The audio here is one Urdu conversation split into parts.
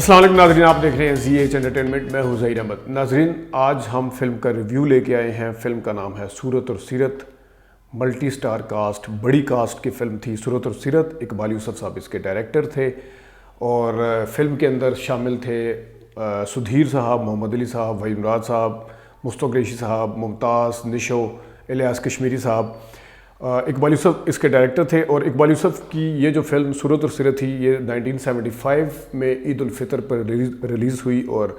السلام علیکم ناظرین، آپ دیکھ رہے ہیں زی ایچ انٹرٹینمنٹ، میں ہوں ظہیر احمد۔ ناظرین، آج ہم فلم کا ریویو لے کے آئے ہیں۔ فلم کا نام ہے صورت اور سیرت۔ ملٹی سٹار کاسٹ، بڑی کاسٹ کی فلم تھی صورت اور سیرت۔ اقبال یوسف صاحب اس کے ڈائریکٹر تھے اور فلم کے اندر شامل تھے سدھیر صاحب، محمد علی صاحب، وحید مراد صاحب، مصطفیٰ قریشی صاحب، ممتاز، نشو، الیاس کشمیری صاحب۔ اقبال یوسف اس کے ڈائریکٹر تھے اور اقبال یوسف کی یہ جو فلم صورت اور سیرت تھی یہ 1975 میں عید الفطر پر ریلیز ہوئی اور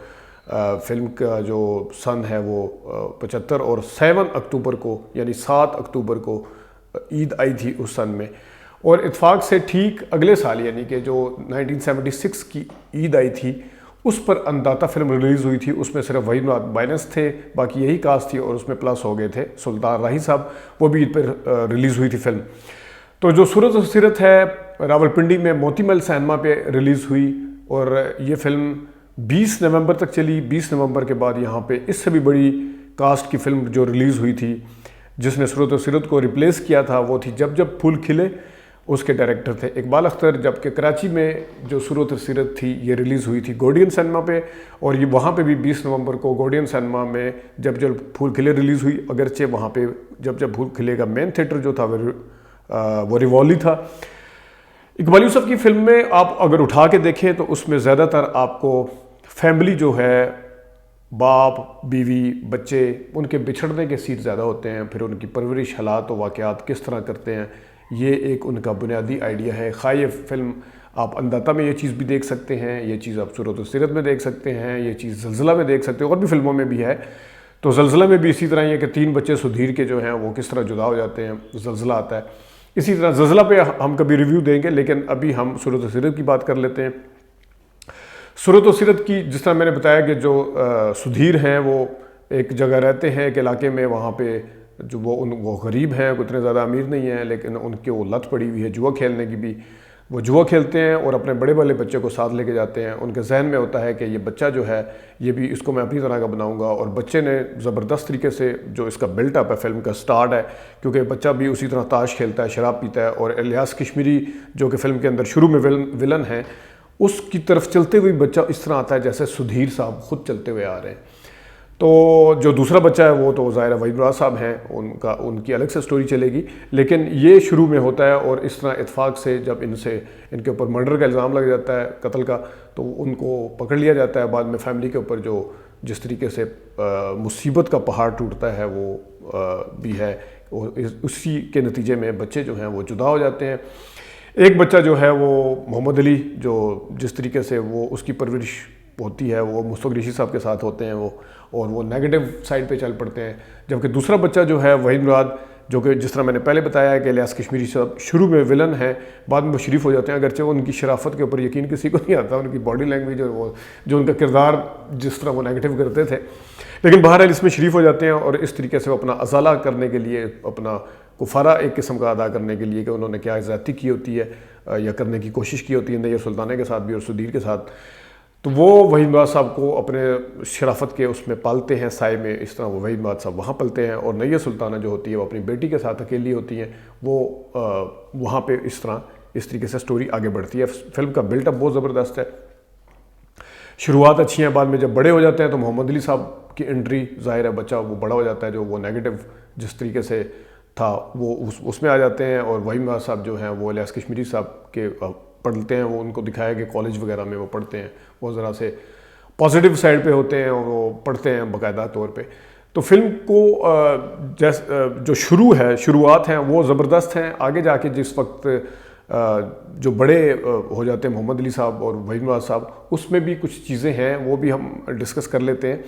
فلم کا جو سن ہے وہ 75 اور 7 اکتوبر کو یعنی 7 اکتوبر کو عید آئی تھی اس سن میں۔ اور اتفاق سے ٹھیک اگلے سال یعنی کہ جو 1976 کی عید آئی تھی اس پر انداتا فلم ریلیز ہوئی تھی۔ اس میں صرف وحید مراد مائنس تھے، باقی یہی کاسٹ تھی اور اس میں پلس ہو گئے تھے سلطان راہی صاحب، وہ بھی عید پر ریلیز ہوئی تھی فلم۔ تو جو صورت اور سیرت ہے راولپنڈی میں موتی محل سینما پہ ریلیز ہوئی اور یہ فلم 20 نومبر تک چلی۔ 20 نومبر کے بعد یہاں پہ اس سے بھی بڑی کاسٹ کی فلم جو ریلیز ہوئی تھی جس نے صورت اور سیرت کو ریپلیس کیا تھا وہ تھی جب جب پھول کھلے۔ اس کے ڈائریکٹر تھے اقبال اختر، جبکہ کراچی میں جو صورت اور سیرت تھی یہ ریلیز ہوئی تھی گوڈین سینما پہ اور یہ وہاں پہ بھی 20 نومبر کو گوڈین سینما میں جب جب پھول کھلے ریلیز ہوئی، اگرچہ وہاں پہ جب جب پھول کھلے کا مین تھیٹر جو تھا وہ ریوالی تھا۔ اقبال یوسف کی فلم میں آپ اگر اٹھا کے دیکھیں تو اس میں زیادہ تر آپ کو فیملی جو ہے، باپ، بیوی، بچے، ان کے بچھڑنے کے سین زیادہ ہوتے ہیں، پھر ان کی پرورش، حالات و واقعات کس طرح کرتے ہیں، یہ ایک ان کا بنیادی آئیڈیا ہے۔ خواہ یہ فلم آپ انداتا میں یہ چیز بھی دیکھ سکتے ہیں، یہ چیز آپ صورت و سیرت میں دیکھ سکتے ہیں، یہ چیز زلزلہ میں دیکھ سکتے ہیں، اور بھی فلموں میں بھی ہے۔ تو زلزلہ میں بھی اسی طرح یہ کہ 3 بچے سدھیر کے جو ہیں وہ کس طرح جدا ہو جاتے ہیں، زلزلہ آتا ہے۔ اسی طرح زلزلہ پہ ہم کبھی ریویو دیں گے، لیکن ابھی ہم صورت و سیرت کی بات کر لیتے ہیں۔ صورت و سیرت کی جس طرح میں نے بتایا کہ جو سدھیر ہیں وہ ایک جگہ رہتے ہیں ایک علاقے میں، وہاں پہ جو وہ غریب ہیں، اتنے زیادہ امیر نہیں ہیں، لیکن ان کے وہ لت پڑی ہوئی ہے جوا کھیلنے کی بھی۔ وہ جوا کھیلتے ہیں اور اپنے بڑے والے بچے کو ساتھ لے کے جاتے ہیں۔ ان کے ذہن میں ہوتا ہے کہ یہ بچہ جو ہے یہ بھی اس کو میں اپنی طرح کا بناؤں گا، اور بچے نے زبردست طریقے سے جو اس کا بلٹ اپ ہے فلم کا سٹارٹ ہے، کیونکہ بچہ بھی اسی طرح تاش کھیلتا ہے، شراب پیتا ہے، اور الیاس کشمیری جو کہ فلم کے اندر شروع میں ولن ہیں اس کی طرف چلتے ہوئے بچہ اس طرح آتا ہے جیسے سدھیر صاحب خود چلتے ہوئے آ رہے ہیں۔ تو جو دوسرا بچہ ہے وہ تو ظاہر وحید مراد صاحب ہیں، ان کی الگ سے سٹوری چلے گی، لیکن یہ شروع میں ہوتا ہے اور اس طرح اتفاق سے جب ان کے اوپر مرڈر کا الزام لگ جاتا ہے، قتل کا، تو ان کو پکڑ لیا جاتا ہے۔ بعد میں فیملی کے اوپر جو جس طریقے سے مصیبت کا پہاڑ ٹوٹتا ہے وہ بھی ہے، اور اسی کے نتیجے میں بچے جو ہیں وہ جدا ہو جاتے ہیں۔ ایک بچہ جو ہے وہ محمد علی، جو جس طریقے سے وہ اس کی پرورش ہوتی ہے وہ مصطفیٰ قریشی صاحب کے ساتھ ہوتے ہیں اور وہ نیگیٹو سائڈ پہ چل پڑتے ہیں، جبکہ دوسرا بچہ جو ہے وحید مراد، جو کہ جس طرح میں نے پہلے بتایا ہے کہ الیاس کشمیری صاحب شروع میں ولن ہیں، بعد میں وہ شریف ہو جاتے ہیں، اگرچہ ان کی شرافت کے اوپر یقین کسی کو نہیں آتا، ان کی باڈی لینگویج اور وہ جو ان کا کردار جس طرح وہ نیگیٹو کرتے تھے، لیکن بہرحال اس میں شریف ہو جاتے ہیں اور اس طریقے سے وہ اپنا ازالہ کرنے کے لیے، اپنا کفارہ ایک قسم کا ادا کرنے کے لیے کہ انہوں نے کیا زیادتی کی ہوتی ہے یا کرنے کی کوشش کی ہوتی ہے نیّر سلطانہ کے ساتھ بھی اور سدھیر کے ساتھ، تو وہ وحید مراد صاحب کو اپنے شرافت کے اس میں پالتے ہیں سائے میں، اس طرح وہ وحید مراد صاحب وہاں پلتے ہیں، اور نیّر سلطانہ جو ہوتی ہے وہ اپنی بیٹی کے ساتھ اکیلی ہوتی ہیں، وہ وہاں پہ اس طریقے سے سٹوری آگے بڑھتی ہے۔ فلم کا بلٹ اپ بہت زبردست ہے، شروعات اچھی ہیں، بعد میں جب بڑے ہو جاتے ہیں تو محمد علی صاحب کی انٹری، ظاہر ہے بچہ وہ بڑا ہو جاتا ہے، جو وہ نیگیٹو جس طریقے سے تھا وہ اس میں آ جاتے ہیں، اور وحید مراد صاحب جو ہیں وہ الیاس کشمیری صاحب کے پڑھتے ہیں، وہ ان کو دکھایا کہ کالج وغیرہ میں وہ پڑھتے ہیں، وہ ذرا سے پازیٹیو سائڈ پہ ہوتے ہیں اور وہ پڑھتے ہیں باقاعدہ طور پہ۔ تو فلم کو جو شروعات ہیں وہ زبردست ہیں، آگے جا کے جس وقت جو بڑے ہو جاتے ہیں محمد علی صاحب اور وحید مراد صاحب، اس میں بھی کچھ چیزیں ہیں وہ بھی ہم ڈسکس کر لیتے ہیں۔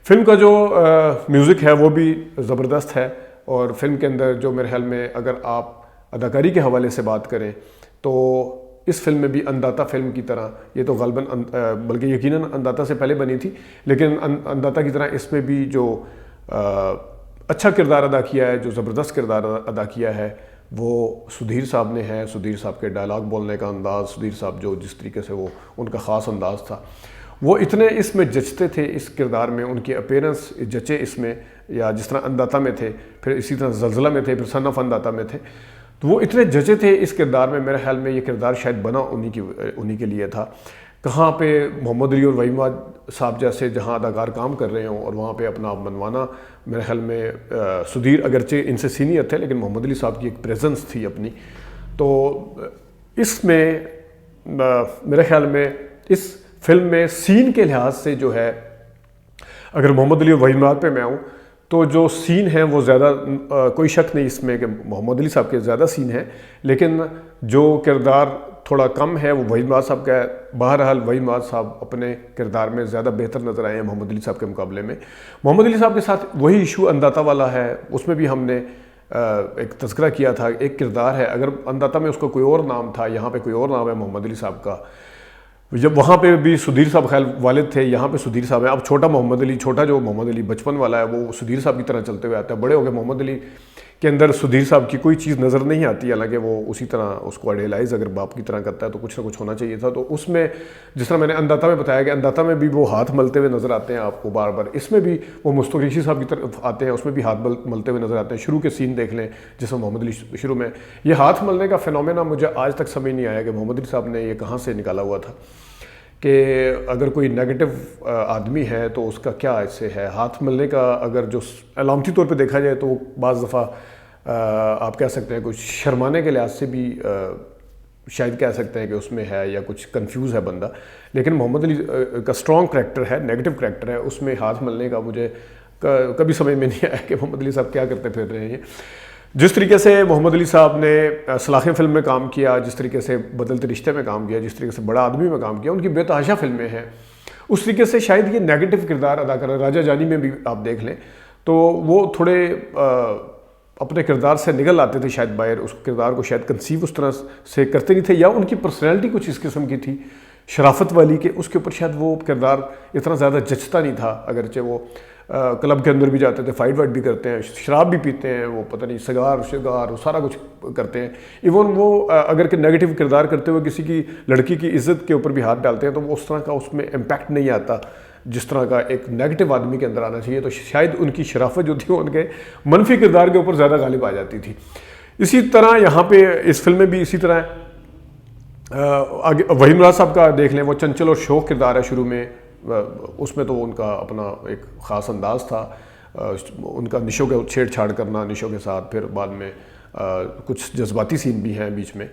فلم کا جو میوزک ہے وہ بھی زبردست ہے، اور فلم کے اندر جو میرے خیال میں اگر آپ اداکاری کے حوالے سے بات کریں تو اس فلم میں بھی انداتا فلم کی طرح، یہ تو غالباً بلکہ یقیناً انداتا سے پہلے بنی تھی، لیکن انداتا کی طرح اس میں بھی جو اچھا کردار ادا کیا ہے، جو زبردست کردار ادا کیا ہے وہ سدھیر صاحب نے ہے۔ سدھیر صاحب کے ڈائلاگ بولنے کا انداز، سدھیر صاحب جو جس طریقے سے وہ ان کا خاص انداز تھا، وہ اتنے اس میں جچتے تھے اس کردار میں، ان کی اپیرنس جچے اس میں، یا جس طرح انداتا میں تھے، پھر اسی طرح زلزلہ میں تھے، پھر سن آف انداتا میں تھے، تو وہ اتنے جچے تھے اس کردار میں، میرے خیال میں یہ کردار شاید بنا انہی کے لیے تھا۔ کہاں پہ محمد علی اور وحید صاحب جیسے جہاں اداکار کام کر رہے ہوں اور وہاں پہ اپنا منوانا. میرے خیال میں سدھیر اگرچہ ان سے سینئر تھے لیکن محمد علی صاحب کی ایک پریزنس تھی اپنی. تو اس میں میرے خیال میں اس فلم میں سین کے لحاظ سے جو ہے, اگر محمد علی اور وحید پہ میں آؤں تو جو سین ہیں وہ زیادہ کوئی شک نہیں اس میں کہ محمد علی صاحب کے زیادہ سین ہیں, لیکن جو کردار تھوڑا کم ہے وہ وحید صاحب کا ہے. بہرحال وحید صاحب اپنے کردار میں زیادہ بہتر نظر آئے ہیں محمد علی صاحب کے مقابلے میں. محمد علی صاحب کے ساتھ وہی ایشو انداتا والا ہے, اس میں بھی ہم نے ایک تذکرہ کیا تھا. ایک کردار ہے, اگر انداتا میں اس کا کوئی اور نام تھا, یہاں پہ کوئی اور نام ہے محمد علی صاحب کا. جب وہاں پہ بھی سدھیر صاحب خیال والد تھے, یہاں پہ سدھیر صاحب ہیں. اب چھوٹا محمد علی, چھوٹا جو محمد علی بچپن والا ہے وہ سدھیر صاحب کی طرح چلتے ہوئے آتا ہے. بڑے ہو گئے محمد علی کے اندر سدھیر صاحب کی کوئی چیز نظر نہیں آتی, حالانکہ وہ اسی طرح اس کو ایڈیلائز اگر باپ کی طرح کرتا ہے تو کچھ نہ کچھ ہونا چاہیے تھا. تو اس میں جس طرح میں نے انداتا میں بتایا کہ انداتا میں بھی وہ ہاتھ ملتے ہوئے نظر آتے ہیں آپ کو بار بار, اس میں بھی وہ مستقریشی صاحب کی طرف آتے ہیں, اس میں بھی ہاتھ ملتے ہوئے نظر آتے ہیں. شروع کے سین دیکھ لیں جس میں محمد علی شروع میں, یہ ہاتھ ملنے کا فینومینا مجھے آج تک سمجھ نہیں آیا کہ محمد علی صاحب نے یہ کہاں سے نکالا ہوا تھا, کہ اگر کوئی نیگیٹو آدمی ہے تو اس کا کیا ایسے ہے ہاتھ ملنے کا. اگر جو علامتی طور پہ دیکھا جائے تو بعض دفعہ آپ کہہ سکتے ہیں کچھ شرمانے کے لحاظ سے بھی شاید کہہ سکتے ہیں کہ اس میں ہے یا کچھ کنفیوز ہے بندہ, لیکن محمد علی کا اسٹرانگ کریکٹر ہے, نیگیٹو کریکٹر ہے, اس میں ہاتھ ملنے کا مجھے کبھی سمجھ میں نہیں آیا کہ محمد علی صاحب کیا کرتے پھر رہے ہیں. جس طریقے سے محمد علی صاحب نے سلاخیں فلم میں کام کیا, جس طریقے سے بدلتے رشتے میں کام کیا, جس طریقے سے بڑا آدمی میں کام کیا, ان کی بے تحاشا فلمیں ہیں, اس طریقے سے شاید یہ نیگیٹو کردار ادا کر رہا ہے. راجہ جانی میں بھی آپ دیکھ لیں تو وہ تھوڑے اپنے کردار سے نکل آتے تھے شاید باہر, اس کردار کو شاید کنسیو اس طرح سے کرتے نہیں تھے, یا ان کی پرسنالٹی کچھ اس قسم کی تھی شرافت والی کہ اس کے اوپر شاید وہ کردار اتنا زیادہ جچتا نہیں تھا. اگرچہ وہ کلب کے اندر بھی جاتے تھے, فائٹ وائٹ بھی کرتے ہیں, شراب بھی پیتے ہیں, وہ پتہ نہیں سگار شگار سارا کچھ کرتے ہیں. ایون وہ اگر کہ نیگیٹو کردار کرتے ہوئے کسی کی لڑکی کی عزت کے اوپر بھی ہاتھ ڈالتے ہیں تو وہ اس طرح کا اس میں امپیکٹ نہیں آتا جس طرح کا ایک نیگیٹو آدمی کے اندر آنا چاہیے. تو شاید ان کی شرافت جو تھی وہ ان کے منفی کردار کے اوپر زیادہ غالب آ جاتی تھی. اسی طرح یہاں پہ اس فلم میں بھی اسی طرح وحید صاحب کا دیکھ لیں, وہ چنچل اور شوق کردار ہے شروع میں, اس میں تو ان کا اپنا ایک خاص انداز تھا, ان کا نشوں کے چھیڑ چھاڑ کرنا نشوں کے ساتھ, پھر بعد میں کچھ جذباتی سین بھی ہیں بیچ میں,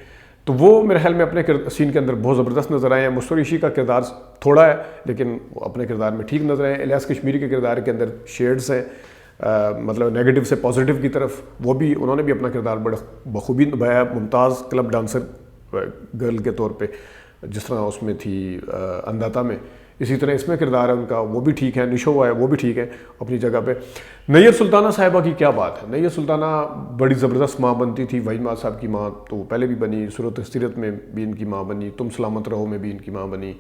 تو وہ میرے خیال میں اپنے سین کے اندر بہت زبردست نظر آئے ہیں. مستقریشی کا کردار تھوڑا ہے لیکن وہ اپنے کردار میں ٹھیک نظر آئے ہیں. الیاس کشمیری کے کردار کے اندر شیڈز ہیں, مطلب نیگیٹو سے پازیٹیو کی طرف, وہ بھی انہوں نے بھی اپنا کردار بڑا بخوبی نبھایا. ممتاز کلب ڈانسر گرل کے طور پہ جس طرح اس میں تھی انداتا میں, اسی طرح اس میں کردار ہے ان کا, وہ بھی ٹھیک ہے. نشو ہے وہ بھی ٹھیک ہے اپنی جگہ پہ. نیر سلطانہ صاحبہ کی کیا بات ہے, نیر سلطانہ بڑی زبردست ماں بنتی تھی. وحید صاحب کی ماں تو وہ پہلے بھی بنی, صورت سیرت میں بھی ان کی ماں بنی, تم سلامت رہو میں بھی ان کی ماں بنی,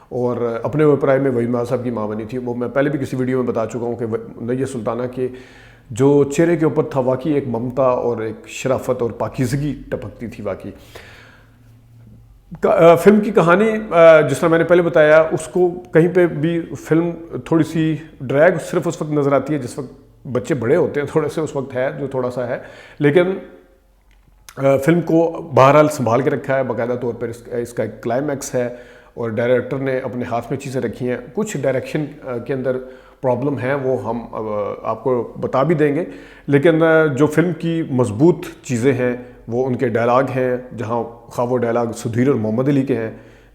اور اپنے اوپرائے میں وحید صاحب کی ماں بنی تھی. وہ میں پہلے بھی کسی ویڈیو میں بتا چکا ہوں کہ نیر سلطانہ کے جو چہرے کے اوپر تھا واقعی ایک ممتا اور ایک شرافت اور پاکیزگی ٹپکتی تھی واقعی. فلم کی کہانی جس طرح میں نے پہلے بتایا, اس کو کہیں پہ بھی فلم تھوڑی سی ڈریگ صرف اس وقت نظر آتی ہے جس وقت بچے بڑے ہوتے ہیں, تھوڑے سے اس وقت ہے جو تھوڑا سا ہے, لیکن فلم کو بہرحال سنبھال کے رکھا ہے باقاعدہ طور پر. اس کا ایک کلائمیکس ہے اور ڈائریکٹر نے اپنے ہاتھ میں چیزیں رکھی ہیں. کچھ ڈائریکشن کے اندر پرابلم ہیں وہ ہم آپ کو بتا بھی دیں گے, لیکن جو فلم کی مضبوط چیزیں ہیں وہ ان کے ڈائلاگ ہیں, جہاں خواہ وہ ڈائلاگ سدھیر اور محمد علی کے ہیں,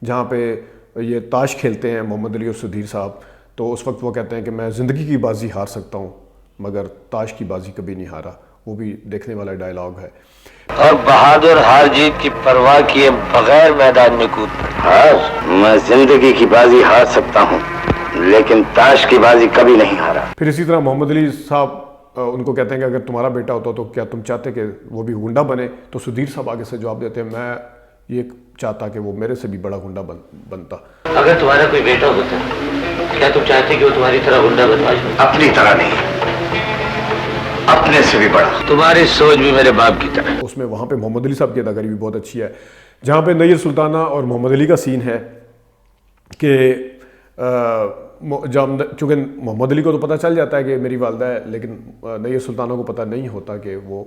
جہاں پہ یہ تاش کھیلتے ہیں محمد علی اور سدھیر صاحب, تو اس وقت وہ کہتے ہیں کہ میں زندگی کی بازی ہار سکتا ہوں مگر تاش کی بازی کبھی نہیں ہارا. وہ بھی دیکھنے والا ڈائلاگ ہے. اور بہادر ہار جیت کی پرواہ کیے بغیر میدان میں کود, میں زندگی کی بازی ہار سکتا ہوں لیکن تاش کی بازی کبھی نہیں ہارا. پھر اسی طرح محمد علی صاحب ان کو کہتے ہیں کہ اگر تمہارا بیٹا ہوتا تو کیا تم چاہتے کہ وہ بھی گنڈا بنے, تو سدھیر صاحب آگے سے جواب دیتے ہیں میں یہ چاہتا کہ وہ میرے سے بھی بڑا گنڈا بنتا. اگر تمہارا کوئی بیٹا ہوتا کیا تم چاہتے کہ وہ تمہاری طرح گنڈا بدماش ہو؟ اپنی طرح نہیں, اپنے سے بھی بڑا. تمہاری سوچ بھی میرے باپ کی طرح. اس میں وہاں پہ محمد علی صاحب کی اداکاری بھی بہت اچھی ہے, جہاں پہ نیر سلطانہ اور محمد علی کا سین ہے کہ چونکہ محمد علی کو تو پتہ چل جاتا ہے کہ میری والدہ ہے, لیکن نیر سلطانہ کو پتہ نہیں ہوتا کہ وہ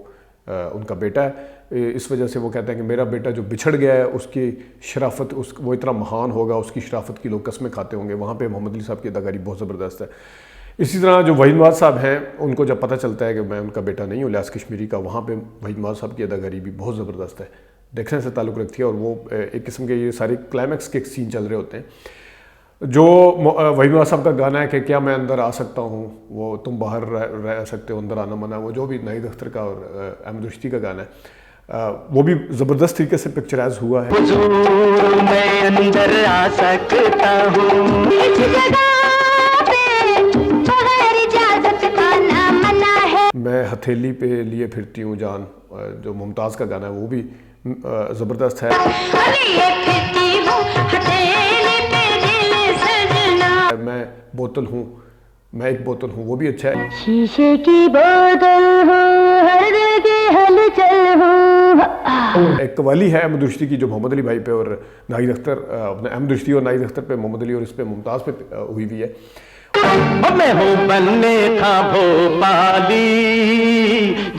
ان کا بیٹا ہے، اس وجہ سے وہ کہتے ہیں کہ میرا بیٹا جو بچھڑ گیا ہے اس کی شرافت وہ اتنا مہان ہوگا، اس کی شرافت کی لوگ قسمیں کھاتے ہوں گے۔ وہاں پہ محمد علی صاحب کی اداکاری بہت زبردست ہے۔ اسی طرح جو وحید مراد صاحب ہیں ان کو جب پتہ چلتا ہے کہ میں ان کا بیٹا نہیں ہوں الیاس کشمیری کا، وہاں پہ وحید مراد صاحب کی اداکاری بھی بہت زبردست ہے، دیکھنے سے تعلق رکھتی ہے، اور وہ ایک قسم کے یہ سارے کلائمیکس کے سین چل رہے ہوتے ہیں۔ جو وحید مراد صاحب کا گانا ہے کہ کیا میں اندر آ سکتا ہوں، وہ تم باہر رہ سکتے ہو اندر آنا منع، وہ جو بھی ناہید اختر کا اور احمد رشدی کا گانا ہے، وہ بھی زبردست طریقے سے پکچرائز ہوا ہے۔ حضور میں اندر آ سکتا ہوں، اس جگہ پہ بغیر اجازت آنا منع ہے، میں ہتھیلی پہ لیے پھرتی ہوں جان، جو ممتاز کا گانا ہے وہ بھی زبردست ہے۔ لیے پھرتی ہوں ہتھیلی پہ دل سجنا، میں بوتل ہوں، میں ایک بوتل ہوں، وہ بھی اچھا ہے۔ شیشے کی بوتل ہوں، ہر دل کی ہلچل ہوں۔ ایک قوالی ہے احمد رشدی کی جو محمد علی بھائی پہ اور ناہید اختر، اپنے احمد رشدی اور ناہید اختر پہ، محمد علی اور اس پہ ممتاز پہ ہوئی ہوئی ہے۔ میں ہوں بننے تھا بھوپالی،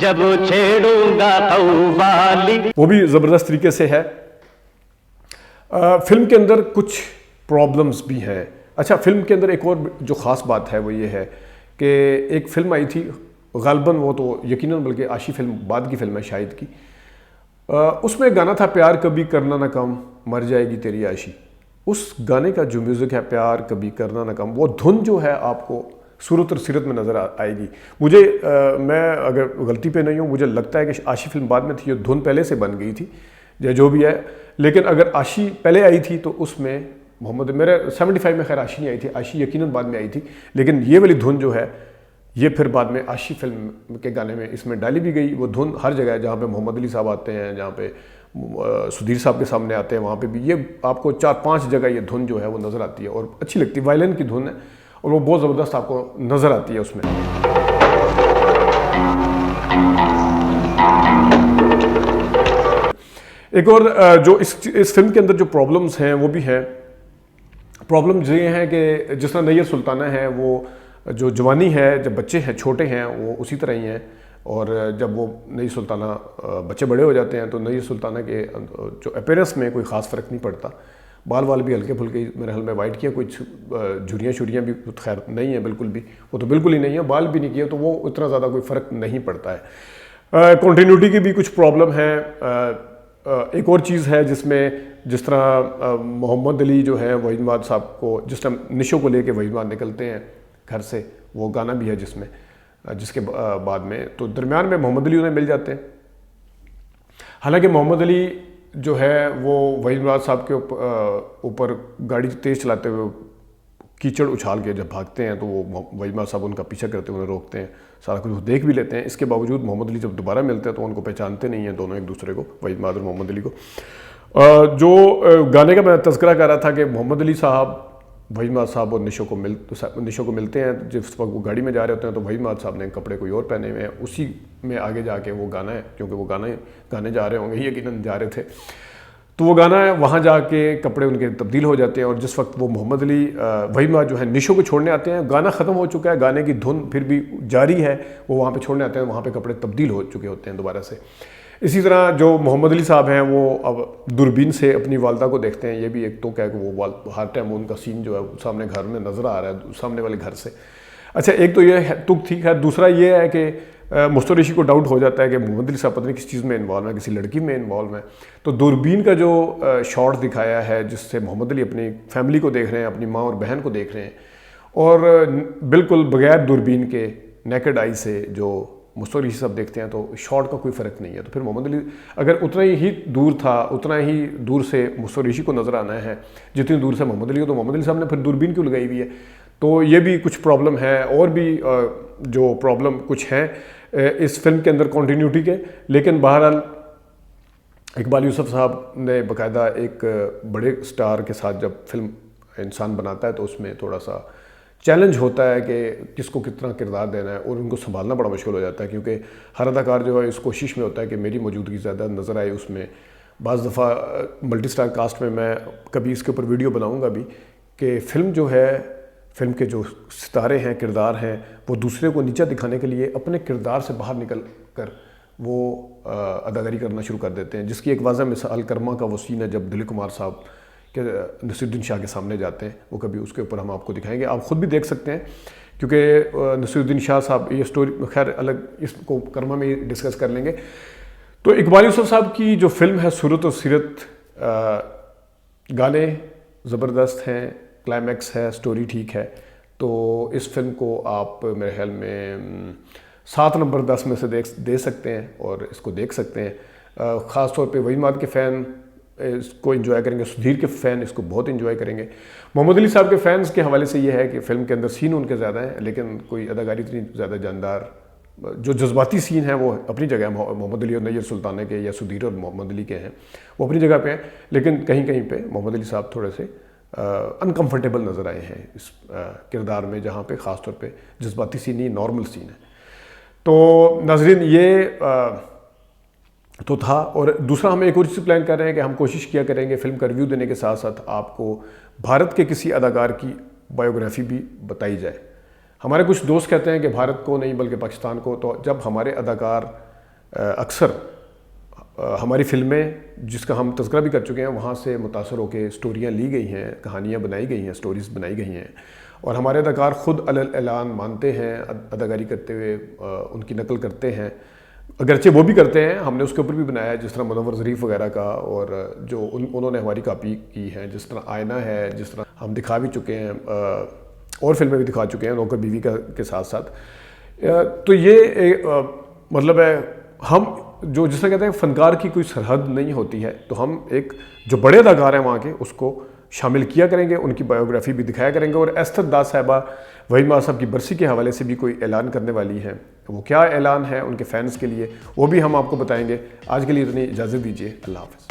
جب چھیڑوں گا قوالی۔ وہ بھی زبردست طریقے سے ہے۔ فلم کے اندر کچھ پرابلمز بھی ہیں۔ اچھا، فلم کے اندر ایک اور جو خاص بات ہے وہ یہ ہے کہ ایک فلم آئی تھی غالباً، وہ تو یقیناً بلکہ عاشی فلم بعد کی فلم ہے شاہد کی، اس میں گانا تھا پیار کبھی کرنا نہ کم مر جائے گی تیری عاشی۔ اس گانے کا جو میوزک ہے پیار کبھی کرنا نہ کم، وہ دھن جو ہے آپ کو صورت اور سیرت میں نظر آئے گی۔ مجھے میں اگر غلطی پہ نہیں ہوں، مجھے لگتا ہے کہ عاشی فلم بعد میں تھی، یہ دھن پہلے سے بن گئی تھی یا جو بھی ہے، لیکن اگر عاشی پہلے آئی تھی تو اس میں محمد، میرے 75 میں خیر عاشی نہیں آئی تھی، عاشی یقیناً بعد میں آئی تھی، لیکن یہ والی دھن جو ہے یہ پھر بعد میں عاشی فلم کے گانے میں اس میں ڈالی بھی گئی۔ وہ دھن ہر جگہ ہے، جہاں پہ محمد علی صاحب آتے ہیں، جہاں پہ سدھیر صاحب کے سامنے آتے ہیں، وہاں پہ بھی یہ آپ کو 4-5 جگہ یہ دھن جو ہے وہ نظر آتی ہے اور اچھی لگتی ہے۔ وائلن کی دھن ہے اور وہ بہت زبردست آپ کو نظر آتی ہے اس میں۔ ایک اور جو اس فلم کے اندر جو پرابلمز ہیں وہ بھی ہیں۔ پرابلمز یہ ہیں کہ جس طرح نیّر سلطانہ ہے، وہ جو جوانی ہے، جب بچے ہیں چھوٹے ہیں وہ اسی طرح ہی ہیں، اور جب وہ نیّر سلطانہ بچے بڑے ہو جاتے ہیں تو نیّر سلطانہ کے جو اپیرنس میں کوئی خاص فرق نہیں پڑتا۔ بال وال بھی ہلکے پھلکے میرے حال میں وائٹ کیا، کچھ جھریاں شریاں بھی خیر نہیں ہیں بالکل بھی، وہ تو بالکل ہی نہیں ہے، بال بھی نہیں کیا، تو وہ اتنا زیادہ کوئی فرق نہیں پڑتا ہے۔ کنٹینیوٹی کی بھی کچھ پرابلم ہے۔ ایک اور چیز ہے جس میں جس طرح محمد علی جو ہے وحید مراد صاحب کو جس طرح نشو کو لے کے وحید مراد نکلتے ہیں گھر سے، وہ گانا بھی ہے جس میں، جس کے بعد میں تو درمیان میں محمد علی انہیں مل جاتے ہیں۔ حالانکہ محمد علی جو ہے وہ وحید مراد صاحب کے اوپر گاڑی تیز چلاتے ہوئے کیچڑ اچھال کے جب بھاگتے ہیں تو وہ وحید مراد صاحب ان کا پیچھا کرتے ہوئے روکتے ہیں، سارا کچھ وہ دیکھ بھی لیتے ہیں۔ اس کے باوجود محمد علی جب دوبارہ ملتے ہیں تو ان کو پہچانتے نہیں ہیں دونوں ایک دوسرے کو، وحید مراد اور محمد علی کو۔ جو گانے کا میں تذکرہ کر رہا تھا کہ محمد علی صاحب وحید مراد صاحب اور نشو کو ملتے ہیں، جس وقت وہ گاڑی میں جا رہے ہوتے ہیں تو وحید مراد صاحب نے کپڑے کوئی اور پہنے ہوئے ہیں، اسی میں آگے جا کے وہ گانا ہے، کیونکہ وہ گانے جا رہے ہوں گے، یقیناً جا رہے تھے، تو وہ گانا ہے، وہاں جا کے کپڑے ان کے تبدیل ہو جاتے ہیں، اور جس وقت وہ محمد علی وحید مراد جو ہے نشو کو چھوڑنے آتے ہیں، گانا ختم ہو چکا ہے، گانے کی دھن پھر بھی جاری ہے، وہ وہاں پہ چھوڑنے آتے ہیں، وہاں پہ کپڑے تبدیل ہو چکے ہوتے ہیں دوبارہ سے۔ اسی طرح جو محمد علی صاحب ہیں وہ اب دوربین سے اپنی والدہ کو دیکھتے ہیں، یہ بھی ایک تو کہ وہ ہر ٹائم ان کا سین جو ہے سامنے گھر میں نظر آ رہا ہے، سامنے والے گھر سے۔ اچھا، ایک تو یہ تک ٹھیک ہے، دوسرا یہ ہے کہ مصطفی ریشی کو ڈاؤٹ ہو جاتا ہے کہ محمد علی صاحب پتہ نہیں کس چیز میں انوالو ہے، کسی لڑکی میں انوالو ہے، تو دوربین کا جو شاٹ دکھایا ہے جس سے محمد علی اپنی فیملی کو دیکھ رہے ہیں، اپنی ماں اور بہن کو دیکھ رہے ہیں، اور بالکل بغیر دوربین کے نیکڈ آئی سے جو مصطفی ریشی صاحب دیکھتے ہیں تو شاٹ کا کوئی فرق نہیں ہے۔ تو پھر محمد علی اگر اتنا ہی دور تھا، اتنا ہی دور سے مصطفی ریشی کو نظر آنا ہے جتنی دور سے محمد علی کو، تو محمد علی صاحب نے پھر دوربین کیوں لگائی ہوئی ہے؟ تو یہ بھی کچھ پرابلم ہے، اور بھی جو پرابلم کچھ ہیں اس فلم کے اندر کنٹینیوٹی کے، لیکن بہرحال اقبال یوسف صاحب نے باقاعدہ ایک بڑے سٹار کے ساتھ جب فلم انسان بناتا ہے تو اس میں تھوڑا سا چیلنج ہوتا ہے کہ کس کو کتنا کردار دینا ہے، اور ان کو سنبھالنا بڑا مشکل ہو جاتا ہے، کیونکہ ہر اداکار جو ہے اس کوشش میں ہوتا ہے کہ میری موجودگی زیادہ نظر آئے اس میں۔ بعض دفعہ ملٹی سٹار کاسٹ میں کبھی اس کے اوپر ویڈیو بناؤں گا بھی کہ فلم جو ہے، فلم کے جو ستارے ہیں، کردار ہیں، وہ دوسرے کو نیچا دکھانے کے لیے اپنے کردار سے باہر نکل کر وہ اداکاری کرنا شروع کر دیتے ہیں، جس کی ایک واضح مثال کرما کا وہ سین ہے جب دلیپ کمار صاحب کہ نصیر الدین شاہ کے سامنے جاتے ہیں، وہ کبھی اس کے اوپر ہم آپ کو دکھائیں گے، آپ خود بھی دیکھ سکتے ہیں، کیونکہ نصیر الدین شاہ صاحب یہ سٹوری خیر الگ اس کو کرما میں ڈسکس کر لیں گے۔ تو اقبال یوسف صاحب کی جو فلم ہے صورت اور سیرت، گانے زبردست ہیں، کلائمیکس ہے، سٹوری ٹھیک ہے، تو اس فلم کو آپ میرے خیال میں 7 نمبر 10 میں سے دے سکتے ہیں اور اس کو دیکھ سکتے ہیں۔ خاص طور پہ وحید ماد کے فین اس کو انجوائے کریں گے، سدھیر کے فین اس کو بہت انجوائے کریں گے۔ محمد علی صاحب کے فینس کے حوالے سے یہ ہے کہ فلم کے اندر سین ان کے زیادہ ہیں، لیکن کوئی اداکاری اتنی زیادہ جاندار، جو جذباتی سین ہیں وہ اپنی جگہ محمد علی اور نیر سلطانہ کے یا سدھیر اور محمد علی کے ہیں، وہ اپنی جگہ پہ ہیں، لیکن کہیں کہیں پہ محمد علی صاحب تھوڑے سے انکمفرٹیبل نظر آئے ہیں اس کردار میں، جہاں پہ خاص طور پہ جذباتی سین نہیں، نارمل سین ہے۔ تو ناظرین یہ تو تھا، اور دوسرا ہم ایک اور چیز پلان کر رہے ہیں کہ ہم کوشش کیا کریں گے فلم کا ریویو دینے کے ساتھ ساتھ آپ کو بھارت کے کسی اداکار کی بایوگرافی بھی بتائی جائے۔ ہمارے کچھ دوست کہتے ہیں کہ بھارت کو نہیں بلکہ پاکستان کو، تو جب ہمارے اداکار اکثر ہماری فلمیں جس کا ہم تذکرہ بھی کر چکے ہیں وہاں سے متاثر ہو کے سٹوریاں لی گئی ہیں، کہانیاں بنائی گئی ہیں، سٹوریز بنائی گئی ہیں، اور ہمارے اداکار خود اعلان مانتے ہیں اداکاری کرتے ہوئے، ان کی نقل کرتے ہیں، اگرچہ وہ بھی کرتے ہیں، ہم نے اس کے اوپر بھی بنایا ہے، جس طرح منور ظریف وغیرہ کا، اور جو انہوں نے ہماری کاپی کی ہے، جس طرح آئینہ ہے، جس طرح ہم دکھا بھی چکے ہیں، اور فلمیں بھی دکھا چکے ہیں نوکر بیوی کے ساتھ ساتھ۔ تو یہ مطلب ہے ہم جو جس طرح کہتے ہیں فنکار کی کوئی سرحد نہیں ہوتی ہے، تو ہم ایک جو بڑے اداکار ہیں وہاں کے اس کو شامل کیا کریں گے، ان کی بایوگرافی بھی دکھایا کریں گے، اور ایستھر داس صاحبہ وحید ماد صاحب کی برسی کے حوالے سے بھی کوئی اعلان کرنے والی ہیں، وہ کیا اعلان ہے ان کے فینس کے لیے وہ بھی ہم آپ کو بتائیں گے۔ آج کے لیے اتنی اجازت دیجیے، اللہ حافظ۔